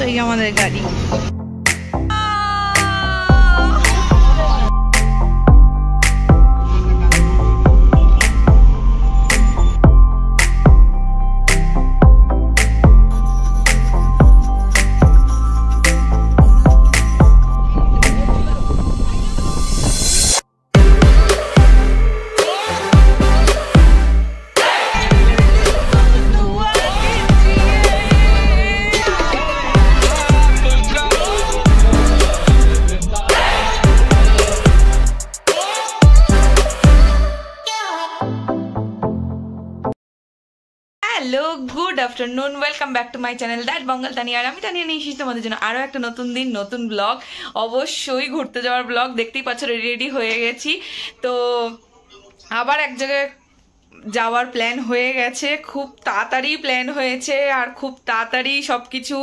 এই আমাদের গাড়ি। Hello, good afternoon, welcome back to my channel that Bengal Tania. আর আমি তানিয়া নিয়ে এসেছি তোমাদের জন্য আরও একটা নতুন দিন, নতুন ব্লগ। অবশ্যই ঘুরতে যাওয়ার ব্লগ। দেখতেই পাচ্ছ রেডি হয়ে গেছি, তো আবার এক জায়গায় যাওয়ার প্ল্যান হয়ে গেছে। খুব তাড়াতাড়ি প্ল্যান হয়েছে আর খুব তাড়াতাড়ি সব কিছু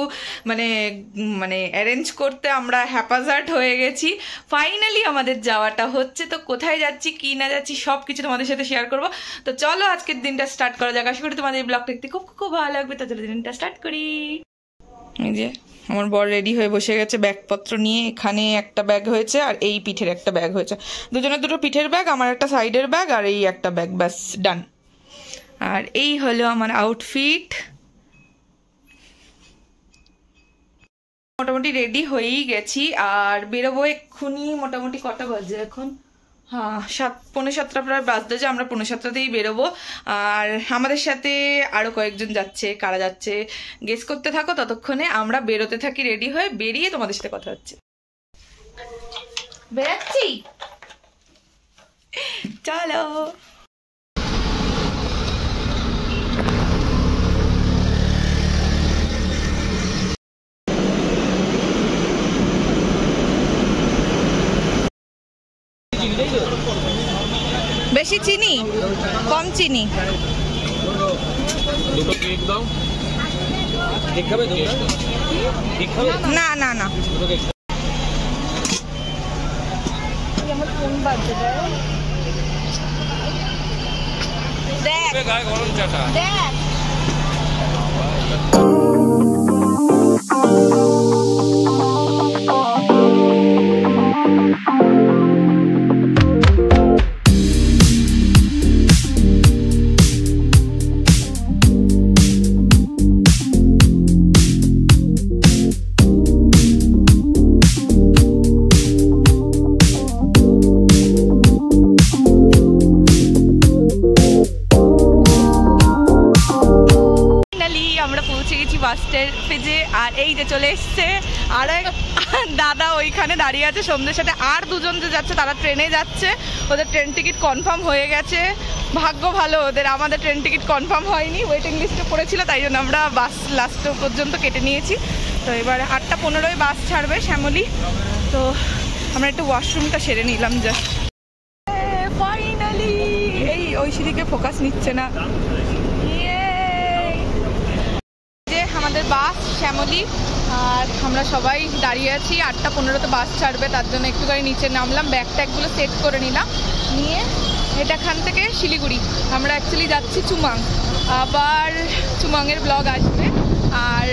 মানে অ্যারেঞ্জ করতে আমরা হ্যাপাজার্ট হয়ে গেছি। ফাইনালি আমাদের যাওয়াটা হচ্ছে। তো কোথায় যাচ্ছি, কি না যাচ্ছি, সব কিছু তোমাদের সাথে শেয়ার করবো। তো চলো আজকের দিনটা স্টার্ট করা যাক। আশা করি তোমাদের এই ব্লগটা দেখতে খুব খুব ভালো লাগবে। তো চলো দিনটা স্টার্ট করি। এই যে আমার বর রেডি হয়ে বসে গেছে ব্যাগপত্র নিয়ে। এখানে একটা ব্যাগ হয়েছে আর এই পিঠের একটা ব্যাগ হয়েছে। দুজনের দুটো পিঠের ব্যাগ, আমার একটা সাইডের ব্যাগ আর এই একটা ব্যাগ, ব্যাস ডান। আর এই হলো আমার আউটফিট। মোটামুটি রেডি হয়েই গেছি আর বেরোবো এক্ষুনি। মোটামুটি কটা বাজে এখন? হ্যাঁ, 7:45 প্রায় বাজতে। আমরা 7:45তেই বেরোবো। আর আমাদের সাথে আরো কয়েকজন যাচ্ছে। কারা যাচ্ছে গেস করতে থাকো, ততক্ষণে আমরা বেরোতে থাকি রেডি হয়ে। বেরিয়ে তোমাদের সাথে কথা হচ্ছে। বেরাচ্ছি, চলো। বেশি চিনি, কম চিনি? না না না, আমার ফোন বাজছে। দেখ দেখ। বাস স্টপেজে। আর এই যে চলে এসছে আর এক দাদা ওইখানে দাঁড়িয়ে আছে সন্ধ্যের সাথে। আর দুজন যে যাচ্ছে তারা ট্রেনে যাচ্ছে, ওদের ট্রেন টিকিট কনফার্ম হয়ে গেছে। ভাগ্য ভালো ওদের, আমাদের ট্রেন টিকিট কনফার্ম হয়নি, ওয়েটিং লিস্টে পড়েছিল, তাই জন্য আমরা বাস লাস্ট পর্যন্ত কেটে নিয়েছি। তো এবার 8:15 বাস ছাড়বে শ্যামলী। তো আমরা একটু ওয়াশরুমটা সেরে নিলাম জাস্ট। ফাইনালি এই ঐশীদিকে ফোকাস নিচ্ছে না। আমাদের বাস শ্যামলী আর আমরা সবাই দাঁড়িয়ে আছি। 8:15 বাস ছাড়বে, তার জন্য একটু গাড়ি নিচে নামলাম, ব্যাগ ট্যাগগুলো সেট করে নিলাম। নিয়ে এটাখান থেকে শিলিগুড়ি। আমরা অ্যাকচুয়ালি যাচ্ছি চুমাং, আবার চুমাংয়ের ব্লগ আসবে। আর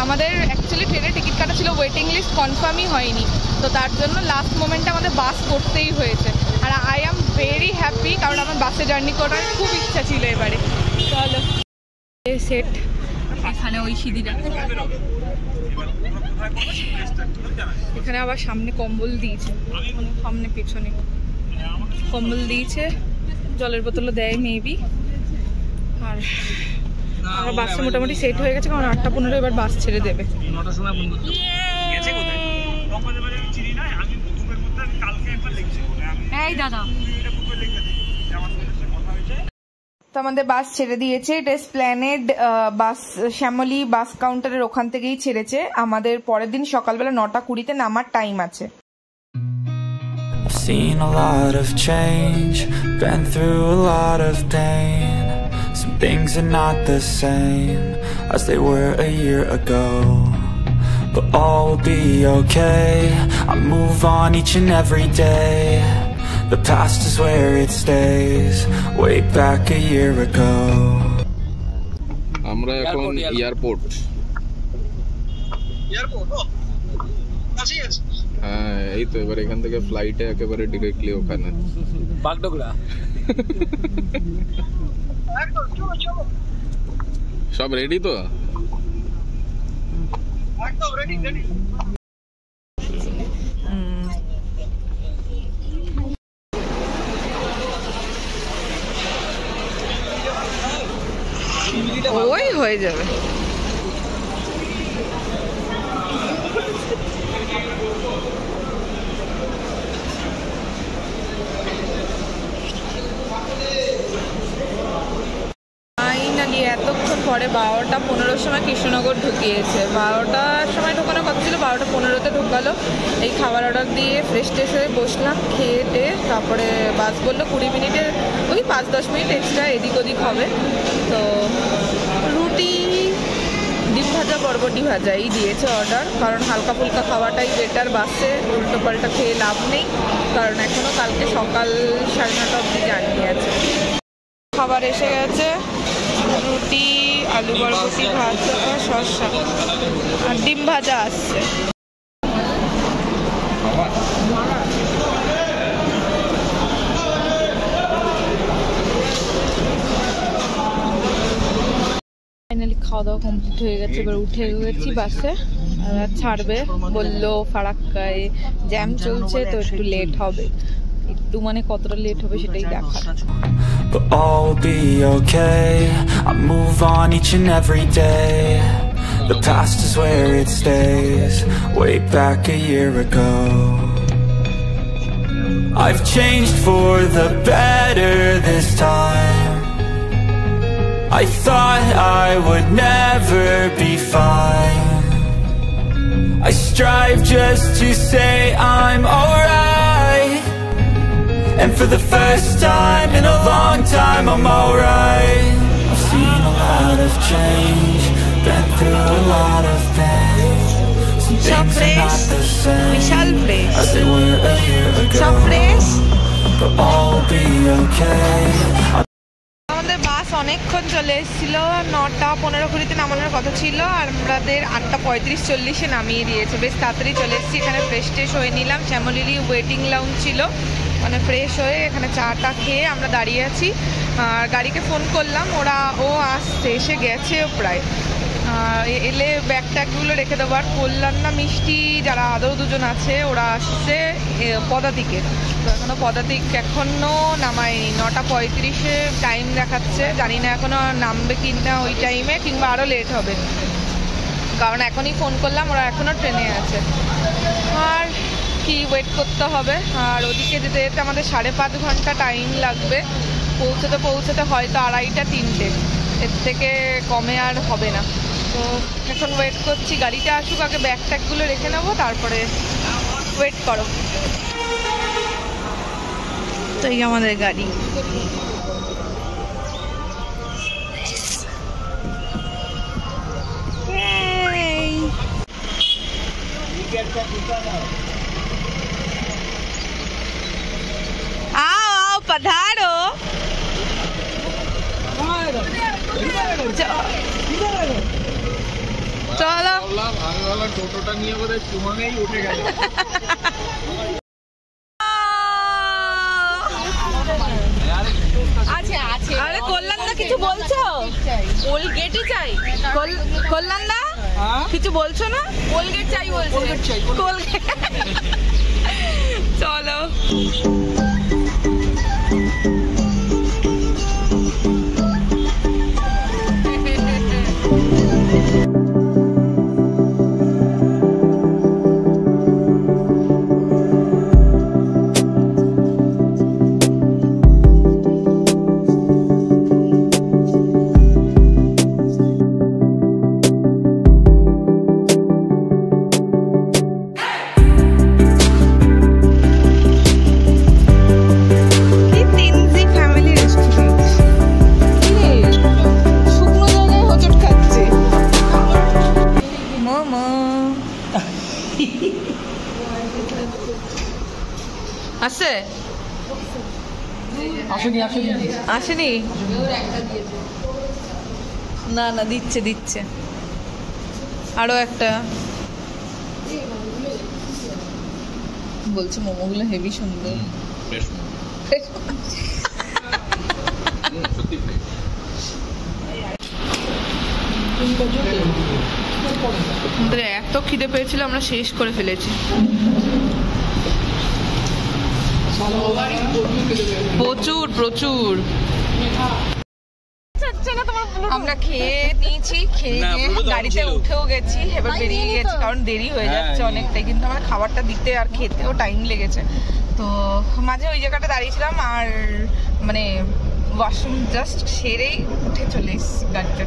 আমাদের অ্যাকচুয়ালি ট্রেনের টিকিট কাটা ছিল, ওয়েটিং লিস্ট কনফার্মই হয়নি, তো তার জন্য লাস্ট মোমেন্টে আমাদের বাস করতেই হয়েছে। আর আই অ্যাম ভেরি হ্যাপি, কারণ আমার বাসে জার্নি করার খুব ইচ্ছা ছিল এবারে। চলো সেট। এখানে ওই সিঁড়িটা, এখানে আবার সামনে কম্বল দিয়েছে, সামনে পেছনে কম্বল দিয়েছে, জলের বোতলও দেয় মেবি। আর আমরা বাসে মোটামুটি সেট হয়ে গেছে, কারণ 8:15 এবার বাস ছেড়ে দেবে। এই দাদা, তো আমাদের বাস ছেড়ে দিয়েছে। এটা এসপ্ল্যানেড বাস, শ্যামলী বাস কাউন্টারের ওখান থেকেই ছেড়েছে। আমাদের পরের দিন সকালবেলা 9:20 নামার টাইম আছে। Seen a lot of change, been through a lot of pain. Some things are not the same as they were a year ago, but all will be okay. I move on each and every day. The past is where it stays, way back a year ago. আমরা এখন airport হ্যাঁ এই তো এবার এখান থেকে ফ্লাইটে একেবারে ডিরেক্টলি ওখানে বাগডোগরা। সব রেডি তো? ওই হয়ে যাবে। ফাইনালি এতক্ষণ পরে 12টা 15 সময় কৃষ্ণনগর ঢুকিয়েছে। 12টার সময় ঢোকানোর কথা ছিল, 12টা 15-তে ঢোকালো। এই খাবার অর্ডার দিয়ে ফ্রেশ ট্রেশ হয়ে বসলাম, খেয়ে তারপরে বাস বললো 20 মিনিটের, ওই 5-10 মিনিট এক্সট্রা এদিক ওদিক হবে। তো রুটি, ডিম ভাজা, বরবটি ভাজা এই দিয়েছে অর্ডার, কারণ হালকা ফুলকা খাওয়াটাই বেটার। বাসে উল্টো পাল্টা খেয়ে লাভ নেই, কারণ এখনও কালকে সকাল 9:30 অবধি জার্নি আছে। খাবার এসে গেছে, রুটি, আলু বরবটি ভাজা, শসা আর ডিম ভাজা আসছে। ফাইনালি খাওয়া দাওয়া কমপ্লিট হয়ে গেছে, এবার উঠে গেছি বাসে, ছাড়বে বললো ফারাক্কায় জ্যাম চলছে তো একটু লেট হবে, একটু মানে কতটা লেট হবে সেটাই দেখা। But all will be okay. I move on each and every day. The past is where it stays. Way back a year ago, I've changed for the better this time. I thought I would never be fine. I strive just to say I'm alright, and for the first time in a long time I'm alright. I've seen a lot of change, been through a lot of pain. Some things are not the same as they were a year ago, but all will be okay. আমাদের বাস অনেকক্ষণ চলে এসেছিল, 9:15-20 নামানোর কথা ছিল, আর আমাদের 8:35-40 নামিয়ে দিয়েছে। বেশ তাড়াতাড়ি চলে এসেছি। এখানে ফ্রেশ ট্রেশ হয়ে নিলাম, শ্যামলিলি ওয়েটিং লাউঞ্জ ছিল, মানে ফ্রেশ হয়ে এখানে চাটা খেয়ে আমরা দাঁড়িয়ে আছি। আর গাড়িকে ফোন করলাম, ও আসছে, এসে গেছেও প্রায়। এলে ব্যাগ ট্যাগগুলো রেখে দেবো। আর কল্যাণ মিষ্টি যারা আদৌ দুজন আছে ওরা আসছে পদাতিকে, তো এখনও পদাতিক এখনও নামায়নি। 9:35-এ টাইম দেখাচ্ছে, জানি না এখনও নামবে কি না ওই টাইমে, কিংবা আরও লেট হবে, কারণ এখনই ফোন করলাম, ওরা এখনও ট্রেনে আছে। আর কি ওয়েট করতে হবে। আর ওদিকে যেতে যেতে আমাদের 5.5 ঘন্টা টাইম লাগবে, পৌঁছতে হয়তো 2:30-3টে, এর থেকে কমে আর হবে না। তো এখন ওয়েট করছি, গাড়িটা আসুক আগে, ব্যাগ ট্যাগগুলো রেখে নেবো, তারপরে ওয়েট করো। তো এই আমাদের গাড়ি। आओ पधारो। চলো টোটোটা নিয়ে বোধহয় চুমাঙেই উঠে গেল। আরে কল্যাণদা কিছু বলছো? কোলগেটই চাই। কল্যাণদা কিছু বলছো না? কোলগেট চাই বলছে। কোলগেট চলো। আসছে? আসেনি? না দিচ্ছে আরো একটা বলছে মোমোগুলো হেভি সুন্দর। আমাদের এত খিদে পেয়েছিল আমরা শেষ করে ফেলেছি। প্রচুর প্রচুর আমরা খেয়ে নিয়েছি, খেয়ে নিয়ে গাড়িতে উঠেও গেছি, এবার বেরিয়ে গেছি কারণ দেরি হয়ে যাচ্ছে অনেকটাই, কিন্তু আমার খাবারটা দিতে আর খেতেও টাইম লেগেছে। তো মাঝে ওই জায়গাটা দাঁড়িয়েছিলাম আর মানে ওয়াশরুম জাস্ট সেরেই উঠে চলে এসেছি গাড়িতে।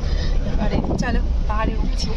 এবারে চলো পাহাড়ে উঠছি।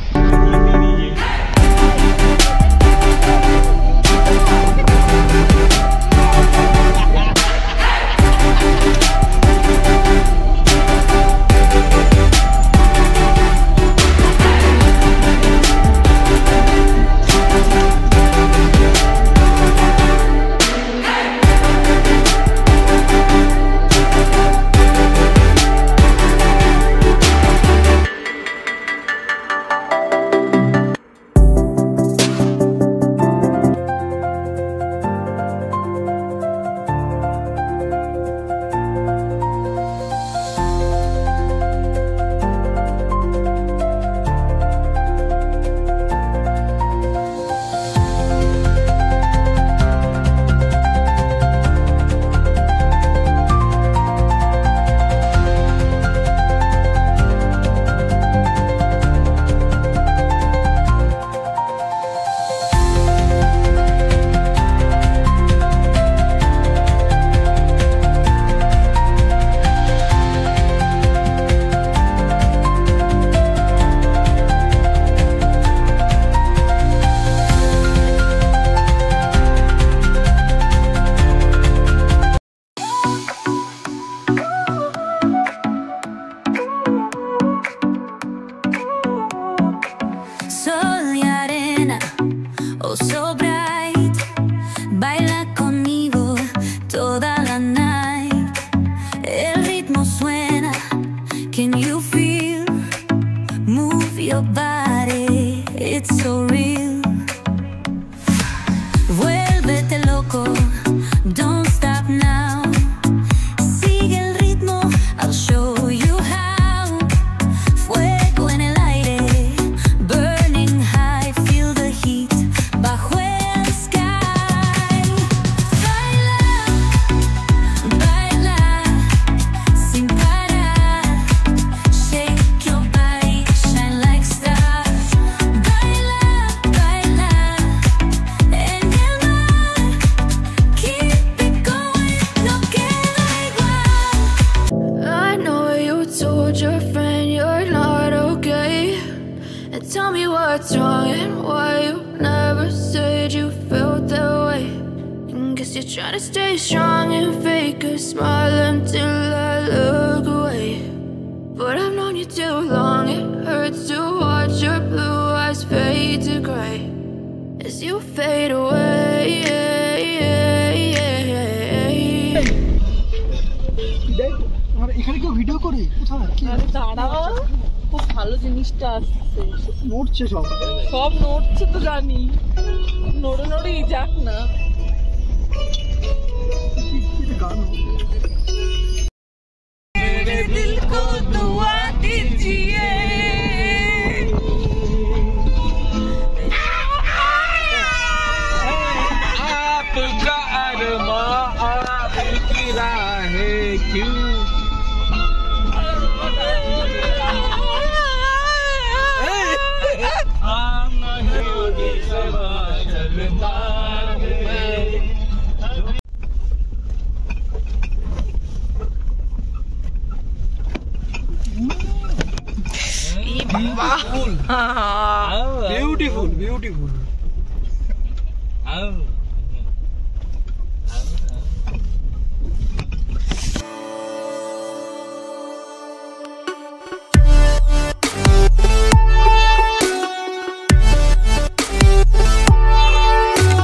Trying to stay strong and fake a smile until I look away. But I've known you too long, it hurts to watch your blue eyes fade to grey as you fade away. এখানে কেউ video করে দাঁড়াও, খুব ভালো জিনিসটা আসছে, নড়ছে সব নড়ছে তো জানি, নড়ে নড়েই যাক না। दिल को दुआ दीजिए, आपका अरमा आपकी राहें क्यों beautiful.